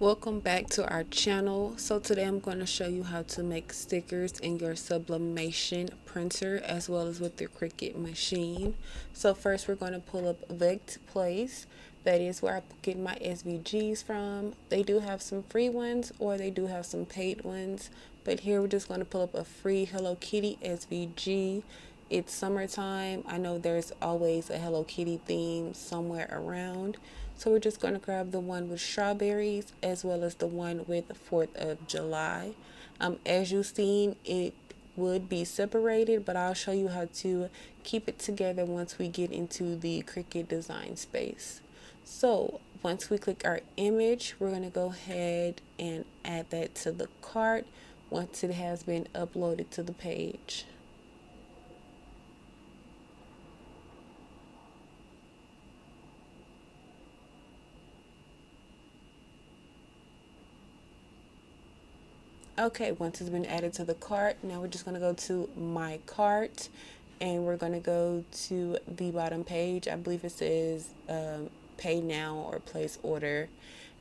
Welcome back to our channel. So today I'm going to show you how to make stickers in your sublimation printer as well as with your Cricut machine. So first we're going to pull up Vect Place. That is where I get my SVGs from. They do have some free ones or they do have some paid ones. But here we're just going to pull up a free Hello Kitty SVG. It's summertime. I know there's always a Hello Kitty theme somewhere around. So we're just going to grab the one with strawberries as well as the one with the 4th of July. As you've seen, it would be separated, but I'll show you how to keep it together once we get into the Cricut Design Space. So once we click our image, we're going to go ahead and add that to the cart once it has been uploaded to the page. Okay, once it's been added to the cart, now we're just going to go to my cart and we're going to go to the bottom page. I believe it says pay now or place order.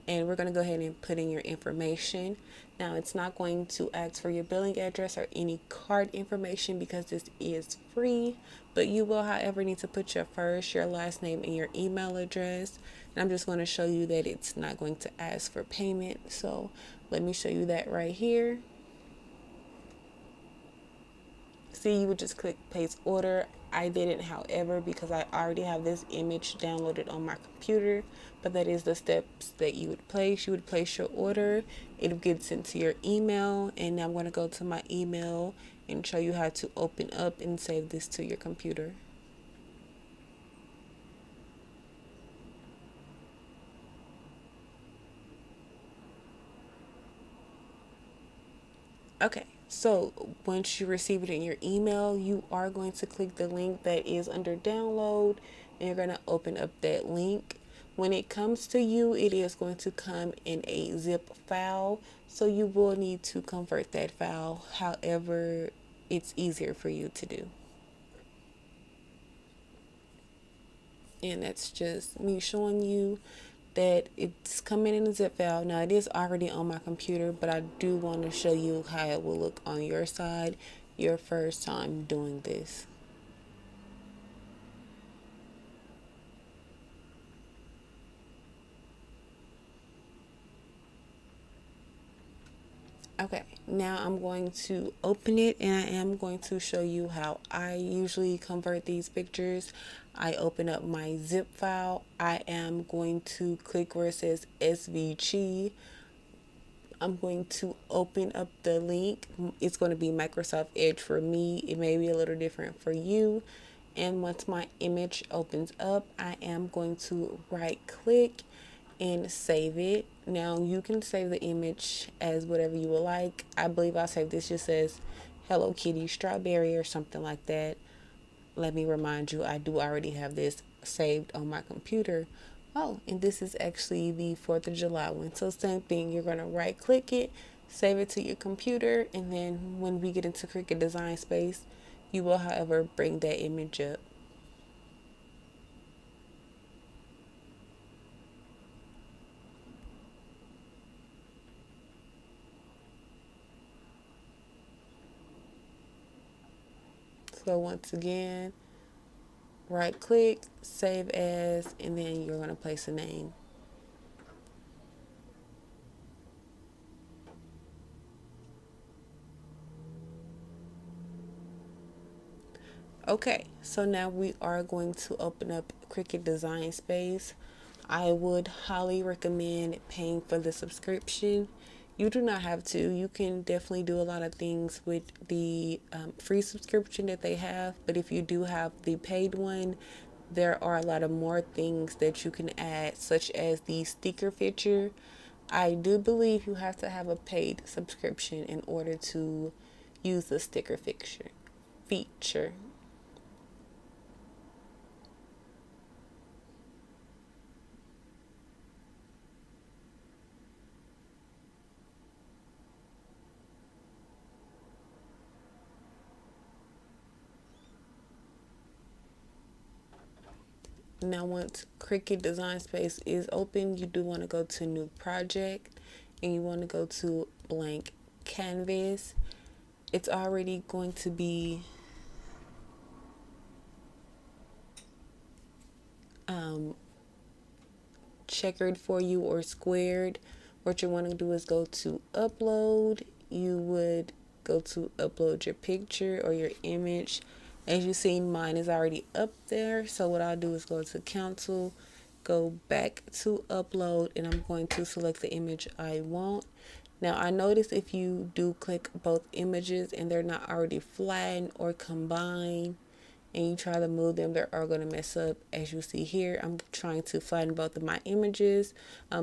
And we're going to go ahead and put in your information. Now it's not going to ask for your billing address or any card information because this is free, but you will however need to put your first, your last name, and your email address. And I'm just going to show you that it's not going to ask for payment. So let me show you that right here. See, you would just click place order. I didn't, however, because I already have this image downloaded on my computer, but that is the steps that you would place. You would place your order, it would get sent to your email, and now I'm going to go to my email and show you how to open up and save this to your computer. Okay, so once you receive it in your email, you are going to click the link that is under download and you're going to open up that link. When it comes to you, it is going to come in a zip file, so you will need to convert that file however it's easier for you to do. And that's just me showing you that it's coming in a zip file. Now it is already on my computer, but I do want to show you how it will look on your side your first time doing this. Okay, now I'm going to open it and I am going to show you how I usually convert these pictures. I open up my zip file. I am going to click where it says SVG. I'm going to open up the link. It's going to be Microsoft Edge for me. It may be a little different for you. And once my image opens up, I am going to right click and save it. Now you can save the image as whatever you would like. I believe I'll save this just as Hello Kitty strawberry or something like that. Let me remind you, I do already have this saved on my computer. Oh, and this is actually the 4th of July one. So same thing, you're going to right click it, save it to your computer, and then when we get into Cricut Design Space, you will, however, bring that image up. So once again, right click, save as, and then you're going to place a name. Okay, so now we are going to open up Cricut Design Space. I would highly recommend paying for the subscription. You do not have to. You can definitely do a lot of things with the free subscription that they have, but if you do have the paid one, there are a lot of more things that you can add, such as the sticker feature. I do believe you have to have a paid subscription in order to use the sticker feature. Now once Cricut Design Space is open, you do want to go to new project and you want to go to blank canvas. It's already going to be checkered for you or squared. What you want to do is go to upload. You would go to upload your picture or your image. As you see, mine is already up there. So what I'll do is go to cancel, go back to upload, and I'm going to select the image I want. Now I notice if you do click both images and they're not already flattened or combined, and you try to move them, they are going to mess up. As you see here, I'm trying to flatten both of my images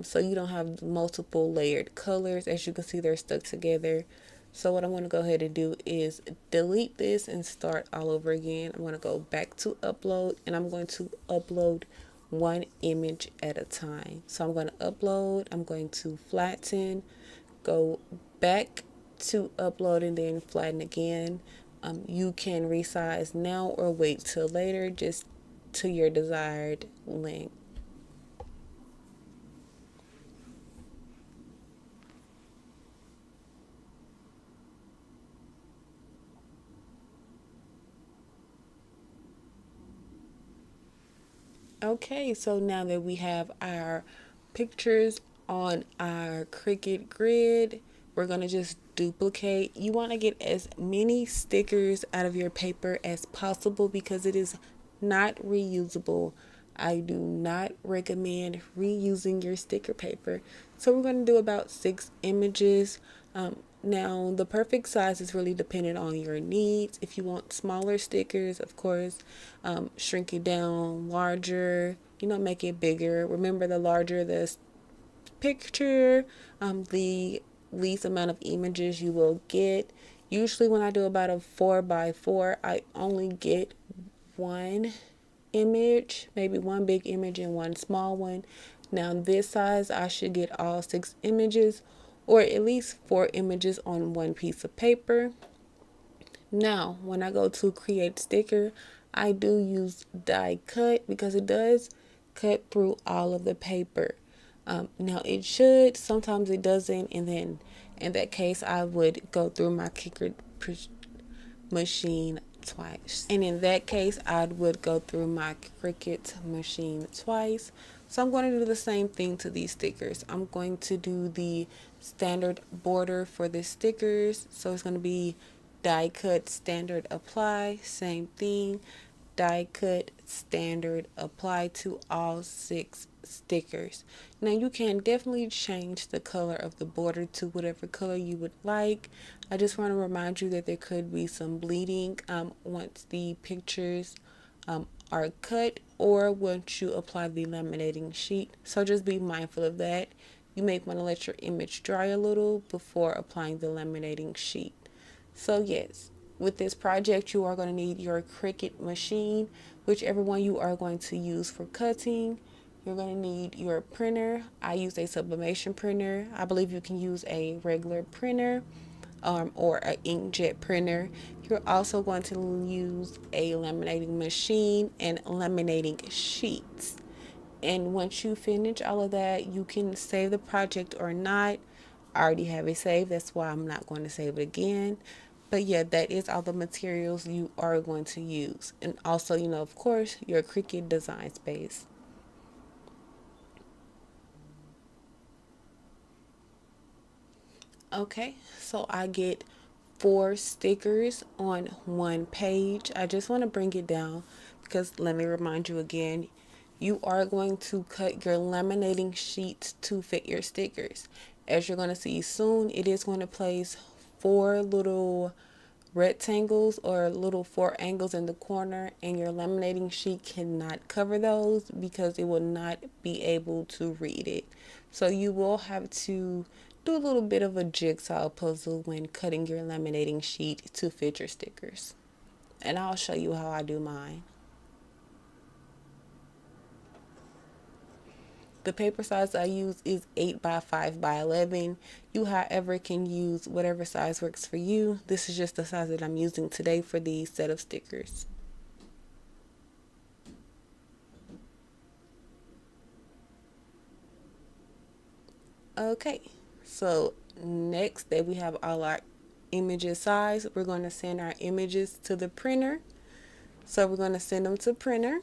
so you don't have multiple layered colors. As you can see, they're stuck together. So what I'm going to go ahead and do is delete this and start all over again. I'm going to go back to upload, and I'm going to upload one image at a time. So I'm going to upload, I'm going to flatten, go back to upload, and then flatten again. You can resize now or wait till later, just to your desired length. Okay, so now that we have our pictures on our Cricut grid, we're going to just duplicate. You want to get as many stickers out of your paper as possible because it is not reusable. I do not recommend reusing your sticker paper. So we're going to do about 6 images. Now, the perfect size is really dependent on your needs. If you want smaller stickers, of course, shrink it down, larger, make it bigger. Remember, the larger the picture, the least amount of images you will get. Usually when I do about a 4x4, I only get one image, maybe one big image and one small one. Now this size, I should get all 6 images or at least 4 images on one piece of paper. Now, when I go to create sticker, I do use die cut because it does cut through all of the paper. Now it should, sometimes it doesn't, and then in that case I would go through my Cricut machine twice. And in that case I would go through my Cricut machine twice. So I'm going to do the same thing to these stickers. I'm going to do the standard border for the stickers. So it's going to be die cut, standard, apply, same thing. Die cut, standard, apply to all 6 stickers. Now you can definitely change the color of the border to whatever color you would like. I just want to remind you that there could be some bleeding once the pictures are cut or once you apply the laminating sheet. So just be mindful of that. You may want to let your image dry a little before applying the laminating sheet. So yes, with this project you are going to need your Cricut machine, whichever one you are going to use for cutting. You're going to need your printer. I use a sublimation printer. I believe you can use a regular printer or an inkjet printer. You're also going to use a laminating machine and laminating sheets. And once you finish all of that, you can save the project or not. I already have it saved, that's why I'm not going to save it again. But yeah, that is all the materials you are going to use. And also, of course, your Cricut Design Space. Okay, so I get 4 stickers on one page. I just want to bring it down because let me remind you again, you are going to cut your laminating sheets to fit your stickers. As you're going to see soon, it is going to place 4 little rectangles or little 4 angles in the corner, and your laminating sheet cannot cover those because it will not be able to read it. So you will have to do a little bit of a jigsaw puzzle when cutting your laminating sheet to fit your stickers. And I'll show you how I do mine. The paper size I use is 8 by 5 by 11. You, however, can use whatever size works for you. This is just the size that I'm using today for the set of stickers. Okay, so next that we have all our images sized, we're going to send our images to the printer. So we're going to send them to printer.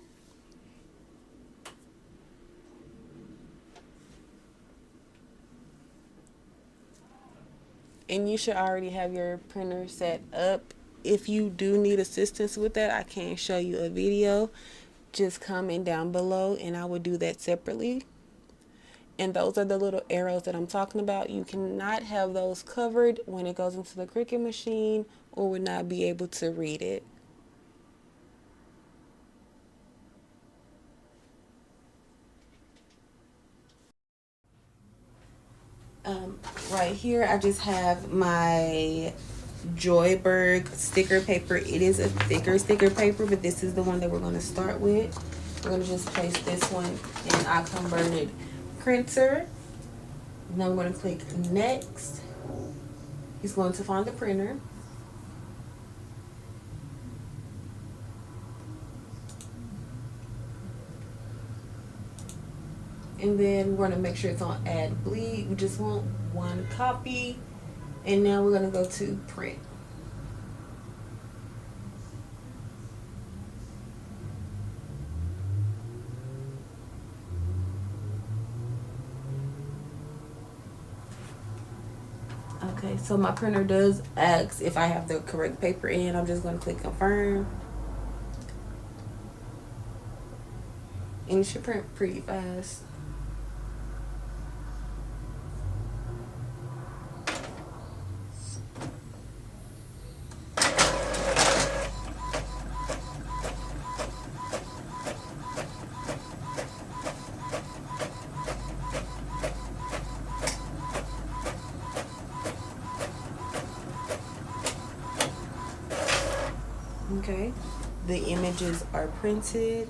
And you should already have your printer set up. If you do need assistance with that, I can show you a video. Just comment down below and I will do that separately. And those are the little arrows that I'm talking about. You cannot have those covered when it goes into the Cricut machine or will not be able to read it. Right here I just have my Joyberg sticker paper. It is a thicker sticker paper, but this is the one that we're going to start with. We're going to just place this one in our converted printer. Now we're going to click next. He's going to find the printer. And then we're going to make sure it's on add bleed. We just want one copy. And now we're going to go to print. Okay, so my printer does ask if I have the correct paper in. I'm just going to click confirm. And it should print pretty fast. Okay, the images are printed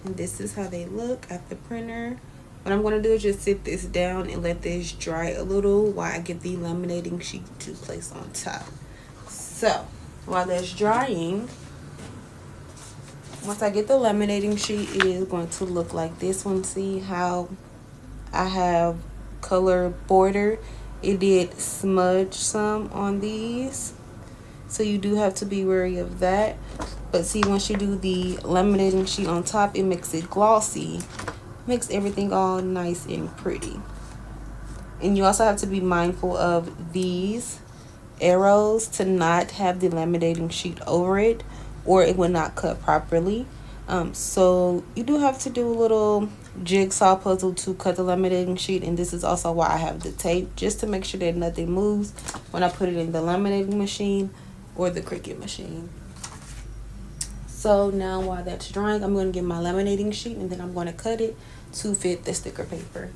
and this is how they look at the printer. What I'm going to do is just sit this down and let this dry a little while I get the laminating sheet to place on top. So while that's drying, once I get the laminating sheet, it is going to look like this one. See how I have color border? It did smudge some on these, so you do have to be wary of that. But see, once you do the laminating sheet on top, it makes it glossy, makes everything all nice and pretty. And you also have to be mindful of these arrows to not have the laminating sheet over it, or it will not cut properly. So you do have to do a little jigsaw puzzle to cut the laminating sheet, and this is also why I have the tape, just to make sure that nothing moves when I put it in the laminating machine or the Cricut machine. So now while that's drying, I'm going to get my laminating sheet and then I'm going to cut it to fit the sticker paper.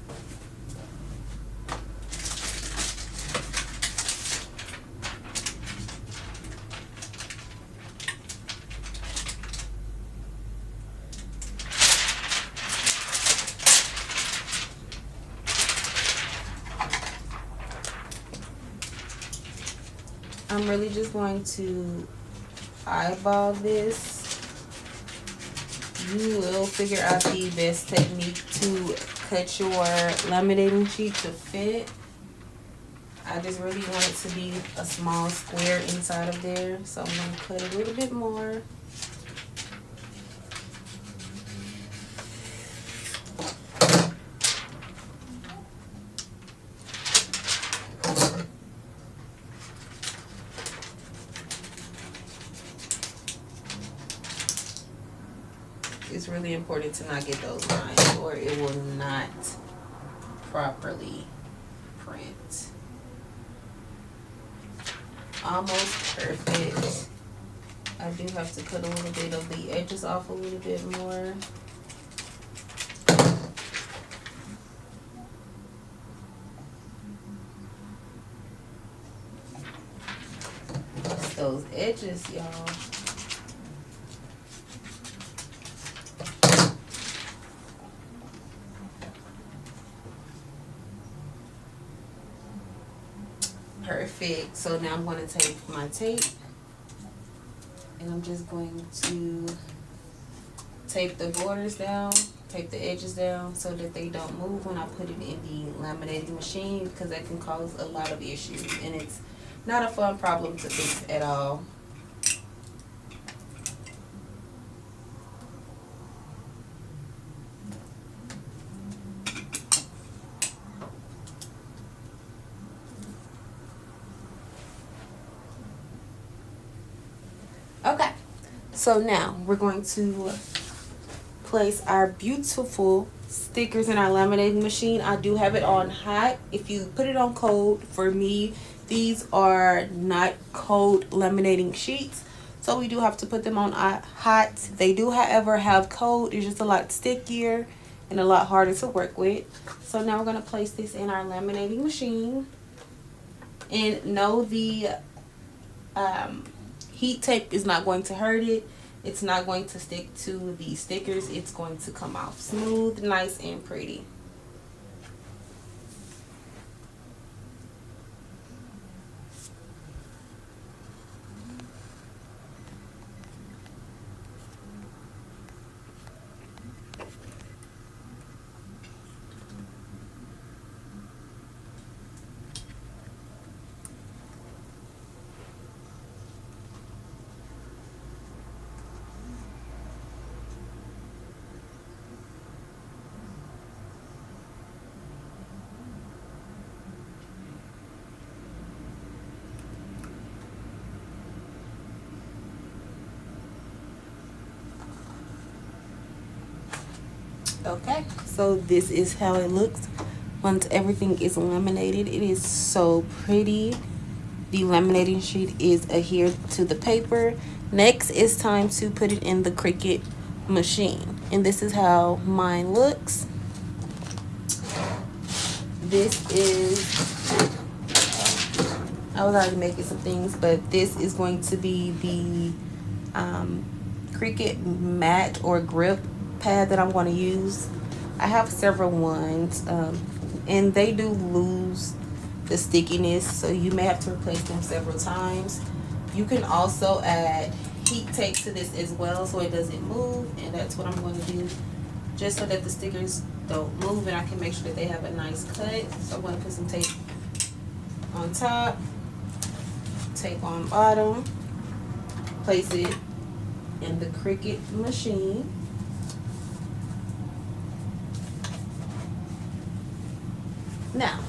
I'm really just going to eyeball this. You will figure out the best technique to cut your laminating sheet to fit. I just really want it to be a small square inside of there, so I'm going to cut a little bit more. It's really important to not get those lines or it will not properly print. Almost perfect. I do have to cut a little bit of the edges off a little bit more. It's those edges, y'all. Perfect. So now I'm going to take my tape and I'm just going to tape the borders down tape the edges down so that they don't move when I put it in the laminating machine, because that can cause a lot of issues and it's not a fun problem to fix at all. Okay, so now we're going to place our beautiful stickers in our laminating machine. I do have it on hot. If you put it on cold, for me, these are not cold laminating sheets, so we do have to put them on hot. They do, however, have cold. It's just a lot stickier and a lot harder to work with. So now we're going to place this in our laminating machine. And no, the heat tape is not going to hurt it. It's not going to stick to the stickers. It's going to come off smooth, nice, and pretty. Okay, so this is how it looks once everything is laminated. It is so pretty. The laminating sheet is adhered to the paper. Next, it's time to put it in the Cricut machine, and this is how mine looks. This is, I was already making some things, but this is going to be the Cricut mat or grip pad that I'm going to use. I have several ones, and they do lose the stickiness, so you may have to replace them several times. You can also add heat tape to this as well so it doesn't move, and that's what I'm going to do, just so that the stickers don't move and I can make sure that they have a nice cut. So I'm going to put some tape on top, tape on bottom, place it in the Cricut machine. Now,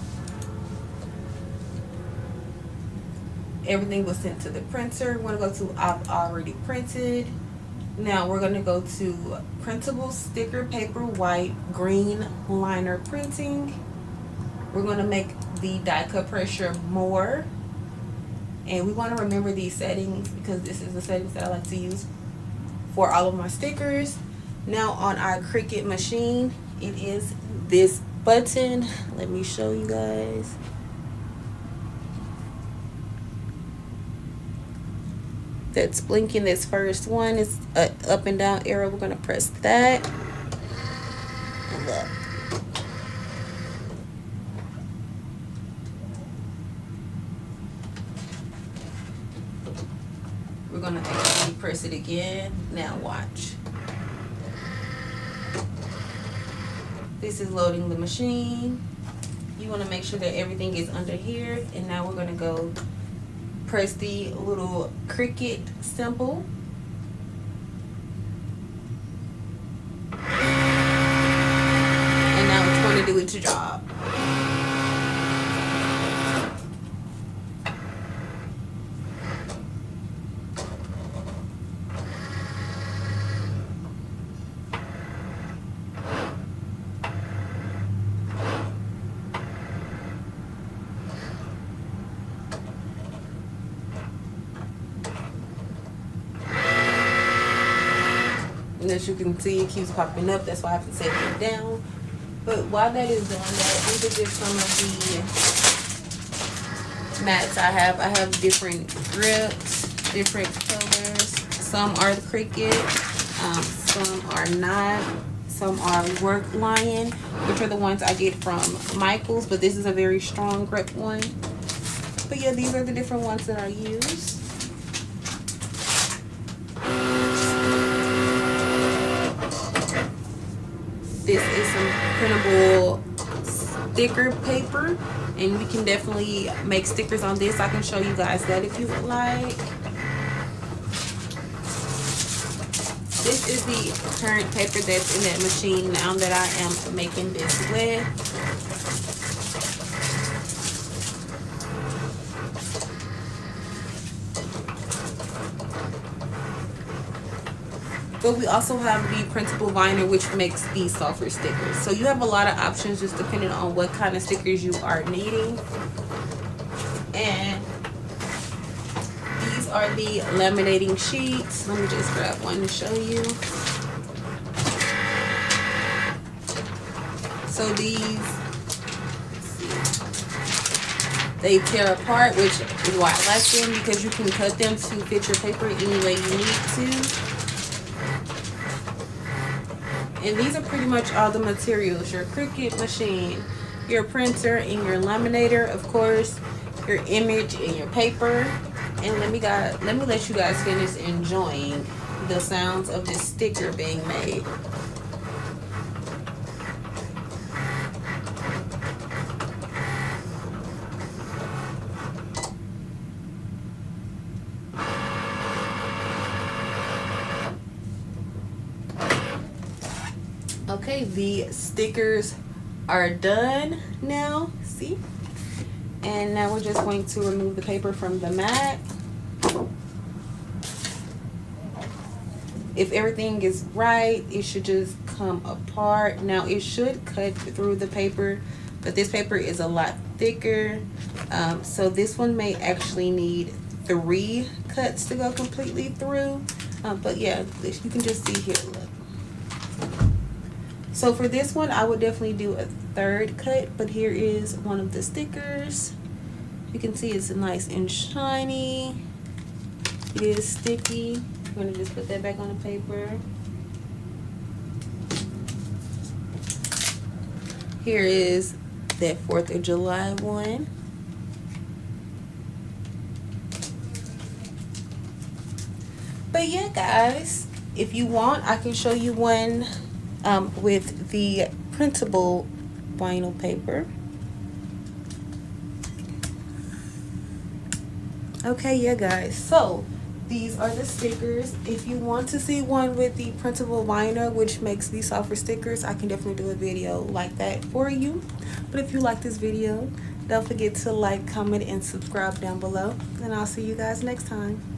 everything was sent to the printer. We're going to go to I've already printed. Now we're going to go to printable sticker paper, white, green liner printing. We're going to make the die cut pressure more. And we want to remember these settings because this is the settings that I like to use for all of my stickers. Now on our Cricut machine, it is this button. Let me show you guys. That's blinking. This first one is an up and down arrow. We're going to press that. And look. We're going to actually press it again. Now watch. This is loading the machine. You want to make sure that everything is under here. And now we're going to go press the little Cricut symbol. And now it's going to do its job. And as you can see, it keeps popping up. That's why I have to set it down. But while that is doing that, these are just some of the mats I have. I have different grips, different colors. Some are the Cricut, some are not. Some are Work Lion, which are the ones I get from Michael's. But this is a very strong grip one. But yeah, these are the different ones that I use. This is some printable sticker paper, and we can definitely make stickers on this. I can show you guys that if you would like. This is the current paper that's in that machine now that I am making this with. But we also have the printable vinyl, which makes these softer stickers. So you have a lot of options just depending on what kind of stickers you are needing. And these are the laminating sheets. Let me just grab one to show you. So these, they tear apart, which is why I like them, because you can cut them to fit your paper any way you need to. And these are pretty much all the materials: your Cricut machine, your printer, and your laminator, of course, your image and your paper. And let me let you guys finish enjoying the sounds of this sticker being made. Okay, the stickers are done now, see? And now we're just going to remove the paper from the mat. If everything is right, it should just come apart. Now it should cut through the paper, but this paper is a lot thicker. So this one may actually need 3 cuts to go completely through. But yeah, you can just see here, look. So for this one, I would definitely do a 3rd cut, but here is one of the stickers. You can see it's nice and shiny. It is sticky. I'm gonna just put that back on the paper. Here is that 4th of July one. But yeah, guys, if you want, I can show you one with the printable vinyl paper. Okay, yeah, guys, so these are the stickers. If you want to see one with the printable vinyl, which makes these softer stickers, I can definitely do a video like that for you. But if you like this video, don't forget to like, comment, and subscribe down below, and I'll see you guys next time.